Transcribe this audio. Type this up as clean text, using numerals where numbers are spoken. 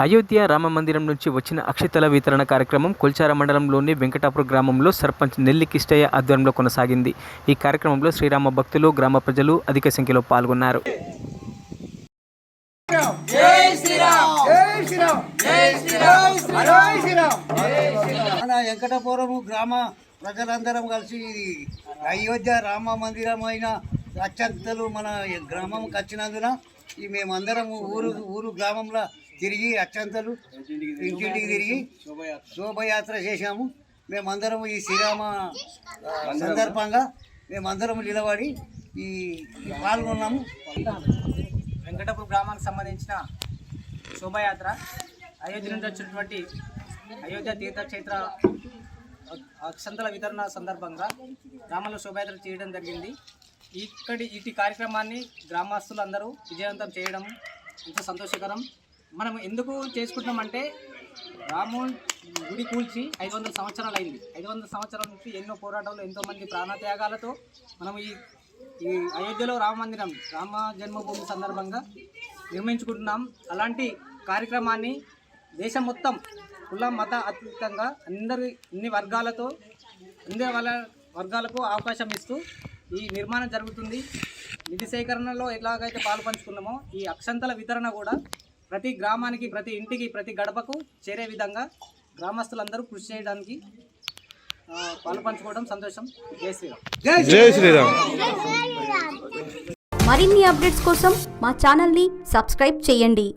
అయోధ్య రామ మందిరం నుంచి వచ్చిన అక్షతల వితరణ కార్యక్రమం కొల్చార మండలంలోని వెంకటాపురం గ్రామంలో సర్పంచ్ నెల్లి కిష్టయ్య ఆధ్వర్యంలో కొనసాగింది. ఈ కార్యక్రమంలో శ్రీరామ భక్తులు, గ్రామ ప్రజలు అధిక సంఖ్యలో పాల్గొన్నారు. మన వెంకటాపురం గ్రామ ప్రజలందరం కలిసి అయోధ్య రామ మందిరం అయిన అత్యంతలు మన గ్రామంకి వచ్చినందున మేమందరం ఊరు గ్రామంలో తిరిగి అత్యంతలు ఇంటింటికి తిరిగి శోభయాత్ర చేశాము. మేమందరం ఈ శ్రీరామ సందర్భంగా మేమందరం నిలబడి ఈ పాల్గొన్నాము. వెంకటాపురం గ్రామానికి సంబంధించిన శోభయాత్ర అయోధ్య నుండి వచ్చినటువంటి అయోధ్య తీర్థక్షేత్ర అక్షంతల వితరణ సందర్భంగా గ్రామంలో శోభయాత్ర చేయడం జరిగింది. ఇటు కార్యక్రమాన్ని గ్రామస్తులు అందరూ విజయవంతం చేయడం ఎంతో సంతోషకరం. మనం ఎందుకు చేసుకుంటున్నామంటే రాముని గుడి కూల్చి 500 సంవత్సరాలు అయింది. 500 సంవత్సరాల నుంచి ఎన్నో పోరాటాలు, ఎంతోమంది ప్రాణత్యాగాలతో మనం ఈ అయోధ్యలో రామ మందిరం, రామ జన్మభూమి సందర్భంగా నిర్మించుకుంటున్నాం. అలాంటి కార్యక్రమాన్ని దేశం మొత్తం కుల మత అతీతంగా అన్ని వర్గాలకు అవకాశం ఇస్తూ ఈ నిర్మాణం జరుగుతుంది. నిధి సేకరణలో ఎలాగైతే పాలు పంచుకున్నామో ఈ అక్షంతల వితరణ కూడా ప్రతి గ్రామానికి, ప్రతి ఇంటికి, ప్రతి గడపకు చేరే విధంగా గ్రామస్తులందరూ కృషి చేయడానికి పాలు పంచుకోవడం సంతోషం. జై శ్రీరామ్. జై శ్రీరామ్. మరిన్ని అప్డేట్స్ కోసం మా ఛానల్ని సబ్స్క్రైబ్ చేయండి.